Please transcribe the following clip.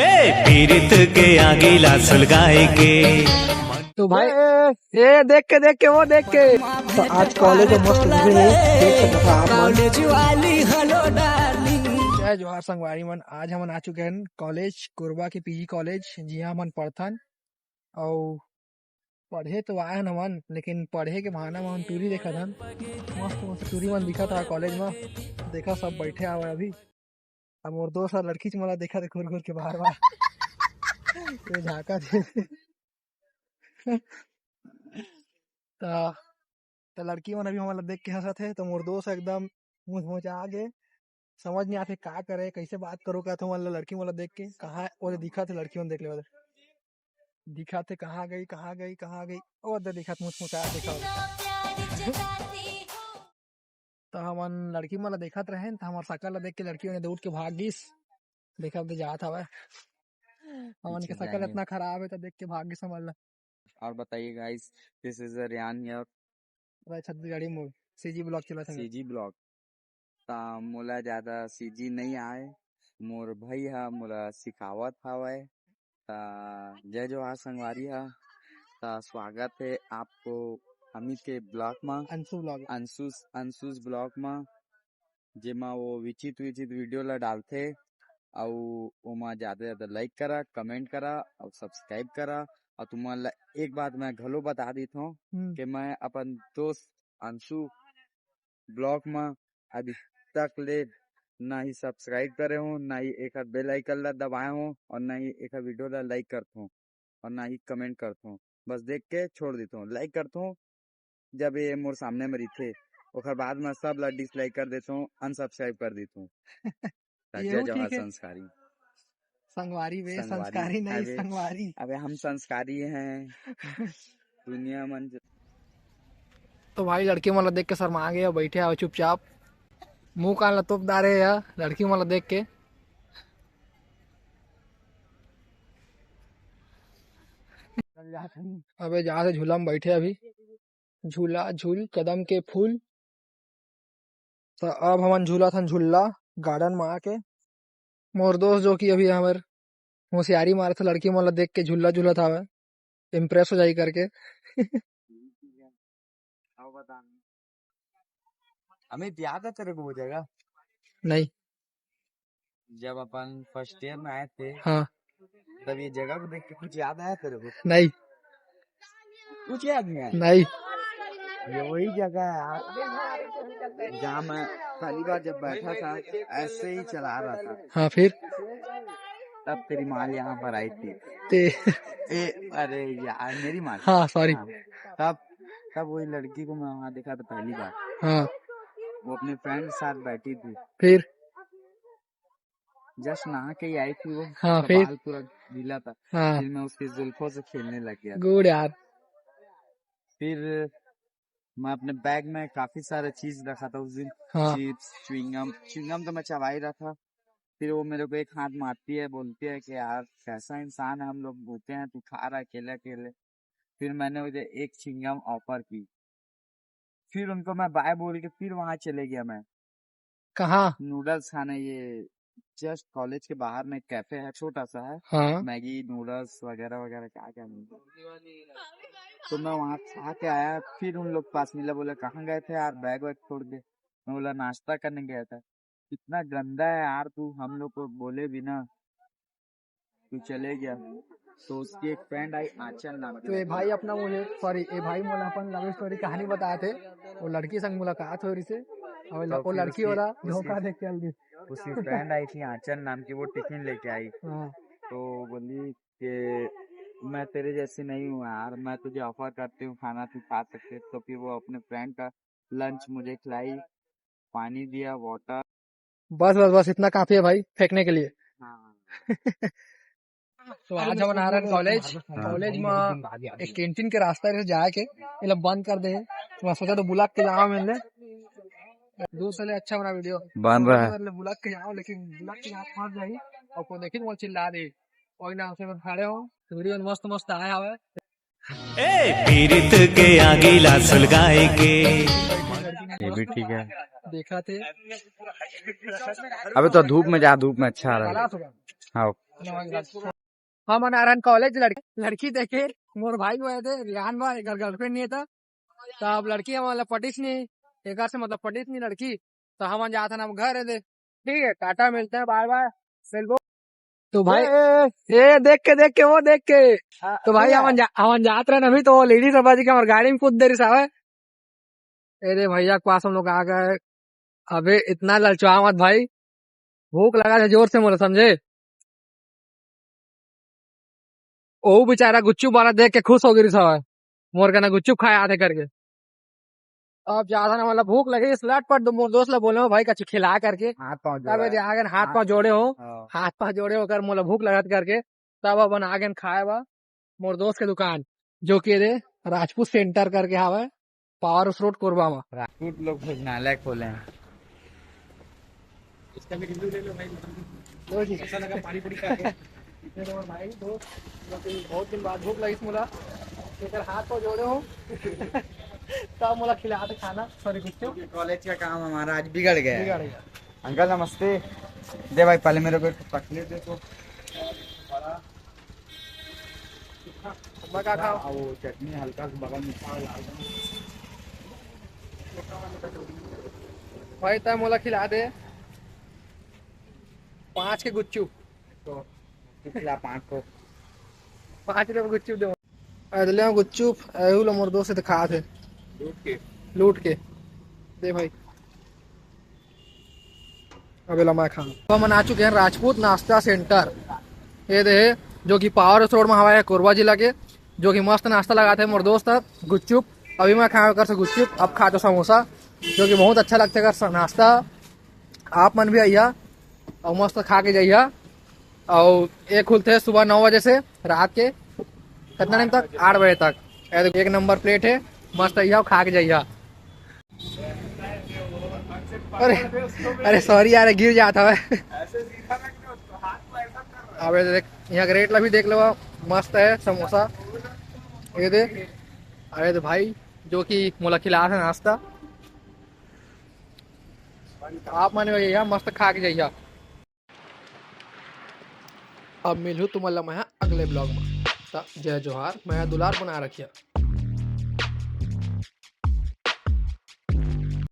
पीरित के आगीला सुलगाए के। तो भाई ये देख के वो देख के तो आज कॉलेज में मस्त मूवी नहीं देख सकता आप जय जोहार संगवारी मन। आज हम आ चुके हैं कॉलेज कोरबा के पीजी कॉलेज जी हाँ मन पढ़थन और पढ़े तो आए हमन लेकिन पढ़े के बहाना में टूरी देखा था। मस्त मस्त टूरी मन दिखा था कॉलेज में। देखा सब बैठे आवे अभी। अब मोर दोस्त लड़की मला देखा थे घूर घूर के बाहर बाहर झाका थे तो लड़की मन अभी हमारा देख के हंसत है। तो मोर दोस्त एकदम मुँह आ गए समझ नहीं आते का करे कैसे बात करो का। तो मतलब लड़की वाला देख के कहाँ वो दिखा थे लड़की देख ले दिखा थे कहाँ गई और दिखा मुझा देखा तो हमन लड़की वाला देखत रहे तो हमार शकल देख के लड़की ने दौड़ के भाग गिस। देखा तो जात हवा हमन के शकल इतना खराब है तो देख के भाग गिस समझ। और बताइए guys, this is Riyan here Chhattisgarhi movie CG blog चला सीजी ब्लॉग ता मोला ज्यादा सीजी नहीं आए। मोर भाई हा मोला सिखावत हवे ता जय जोहार संगवारी हा ता स्वागत है आपको अमित के ब्लॉग में अंशुस ब्लॉग में जेमा वो विचित वीडियो ला डालते और ओमा ज्यादा लाइक करा कमेंट करा और सब्सक्राइब करा। और तुम्हारा एक बात मैं घलो बता देता हूँ कि मैं अपन दोस्त अंशु ब्लॉग में अभी तक ले ना ही सब्सक्राइब करे हूँ ना ही एक बेल आइकन ला दबाए हूँ और ना ही एक वीडियो ला लाइक करता हूँ और ना ही कमेंट करता हूँ। बस देख के छोड़ देता हूँ। लाइक करता हूँ जब ये मोर सामने में रहते और बाद में सब ला डिसलाइक कर देता हूँ अनसब्सक्राइब कर देता हूँ। संस्कारी संगवारी वे संस्कारी नहीं संगवारी। अबे हम संस्कारी हैं दुनिया मन। तो भाई लड़की वाला देख के शर्मा गया बैठे आओ चुपचाप मुंह कान ला तोप डारे या लड़की वाला देख के। अबे जहाँ से झूला में बैठे अभी झूला झूल कदम के फूल। तो अब हम झूला था झूला गार्डन में आके मोर दोस्त जो कि अभी हमारे होशियारी मारे थे लड़की वाला देख के झूला झूला था इम्प्रेस हो जाई करके। हमें याद है तेरे को वो जगह? नहीं जब अपन फर्स्ट ईयर में आए थे हाँ तब ये जगह को देख के कुछ याद आया तेरे को? नहीं कुछ याद नहीं आया? नहीं ये वही जगह है जहाँ मैं पहली बार जब बैठा था ऐसे ही चला रहा था। हाँ फिर तब तेरी माल यहाँ पर आई थी अरे यार मेरी माल। हाँ सॉरी हाँ, तब वही लड़की को मैं वहाँ देखा था पहली बार। हाँ वो अपने फ्रेंड के साथ बैठी थी फिर जस्ट नहा के ही आई थी वो। हाँ फिर पूरा गीला था। हाँ फिर मैं उसकी जुल्फों से खेलने लग गया। गुड यार। फिर मैं अपने बैग में काफी सारे चीज रखा था उस दिन। हाँ। चिप्स च्युइंगम तो मैं चबा ही रहा था। फिर वो मेरे को एक हाथ मारती है बोलती है कि यार कैसा इंसान है हम लोग बोलते हैं तू खा रहा अकेले। फिर मैंने उसे एक च्युइंगम ऑफर की। फिर उनको मैं बाय बोल के फिर वहां चले गया। मैं कहाँ? नूडल्स खाने। ये जस्ट कॉलेज के बाहर में कैफे है छोटा सा है। हाँ। मैगी नूडल्स वगैरह क्या मिलता। तो मैं वहाँ खा के आया। फिर उन लोग पास मिला बोला कहाँ गए थे यार बैग वैग छोड़ के। मैं बोला नाश्ता करने गया था। इतना गंदा है यार तू हम लोग को बोले बिना तू चले गया। तो उसकी एक फ्रेंड आई आंचल नाम की। तो ये भाई अपना मुझे सॉरी ये भाई मुझे अपन लव स्टोरी कहानी बताए थे। वो लड़की संग मुलाकात हो रही से और तो वो लड़की हो रहा धोखा देख के जल्दी। उसकी फ्रेंड आई थी आंचल नाम की। वो टिफिन लेके आई। तो बोली कि मैं तेरे जैसी नहीं हूँ यार मैं तुझे ऑफर करती हूँ खाना तू खा सकते। तो फिर वो अपने फ्रेंड का लंच मुझे खिलाई पानी दिया वाटर। बस इतना काफी है भाई फेंकने के लिए। हाँ। तो आज हम आ रहे हैं कॉलेज में एक कैंटीन के रास्ते से जाके ये लोग बंद कर दे। तो मैं सोचा तो बुला के जाओ मैंने दूर से अच्छा बना वीडियो बन रहा है बुला के जाओ लेकिन बुला के यहाँ फंस जाई और कोई देखी तो चिल्ला दे कोई ना उसे खड़े हो वीडियो मस्त आया हुआ है। पीरित के आगीला सुलगाए के। ये भी ठीक है देखा थे। अबे तो धूप में जा धूप में अच्छा रहा। हाँ हम अनारन कॉलेज लड़की देखे मोर भाई हुए थे रियान भाई गर्लफ्रेंड नहीं था तब लड़की हम मतलब पटिस नहीं एक से मतलब पटिस नहीं लड़की तो हम जाते ना हम घर है ठीक है टाटा मिलते हैं बाय बाय मिलबो तो भाई ये देख के वो देख के तो भाई हम जात रहे अभी तो लेडीज समझ के हमारे गाड़ी में कूद देरी साहब अरे भैया के पास हम लोग आ गए अबे इतना ललचा मत भाई भूख लगा था जोर से मोला समझे ओ बेचारा गुच्चू वाला देख के खुश हो गई सब मोर कहना गुच्चू खाया थे करके अब ज्यादा ना मतलब भूख लगी स्लट पर मोर दोस्त लोग बोले भाई कछु खिला करके हाथ पाँव तब जोड़ा आगे हाथ पाँव जोड़े हो हाँ। हाथ पाँव जोड़े होकर मोला भूख लगत करके तब अपन आगे खाए बा मोर दोस्त के दुकान जो कि रे राजपूत सेंटर करके हवा पावर उस रोड कोरबा में राजपूत लोग भोजनालय खोले हैं। इसका भी रिव्यू ले लो भाई लो जी कैसा लगा पानी पूरी खा के ये तो भाई बहुत दिन बाद भूख लगी मोला लेकर हाथ पाँव जोड़े हो तब मोला खिलाते खाना सॉरी गुच्चू कॉलेज का काम हमारा आज बिगड़ गया है। बिगड़ गया अंकल नमस्ते। दे भाई पहले मेरे को एक चॉकलेट दे तो मैं क्या खाओ वो चटनी हल्का सा बगल में भाई तब मोला खिला दे 5 के गुच्चू तो पिछला 5 को 5 रुपए गुच्चू दे अदले गुच्चू एहू लो मोर दोस्त से खा थे लूट के दे भाई अबे ला मैं खा तो हम आ चुके हैं राजपूत नाश्ता सेंटर ये दे जो कि पावर रोड में हवा है कोरबा जिला के जो कि मस्त नाश्ता लगाते हैं मोर दोस्त गुच्चुप अभी मैं खाया कर से गुच्चुप अब खा तो समोसा जो कि बहुत अच्छा लगता है कर नाश्ता आप मन भी आइया और मस्त खा के जाइया और ये खुलते हैं सुबह 9 बजे से रात के कितना टाइम तक 8 बजे तक एक नंबर प्लेट है मस्त आइया खा के जाइया अरे सॉरी यार गिर जाता है अब देख यहाँ का रेट भी देख लो मस्त है समोसा ये दे अरे तो भाई जो कि मोला खिला है नाश्ता आप माने भैया मस्त खा के जाइए अब मिलूँ तुम्हारा मैं अगले ब्लॉग में जय जोहार मैं दुलार बना रखिया।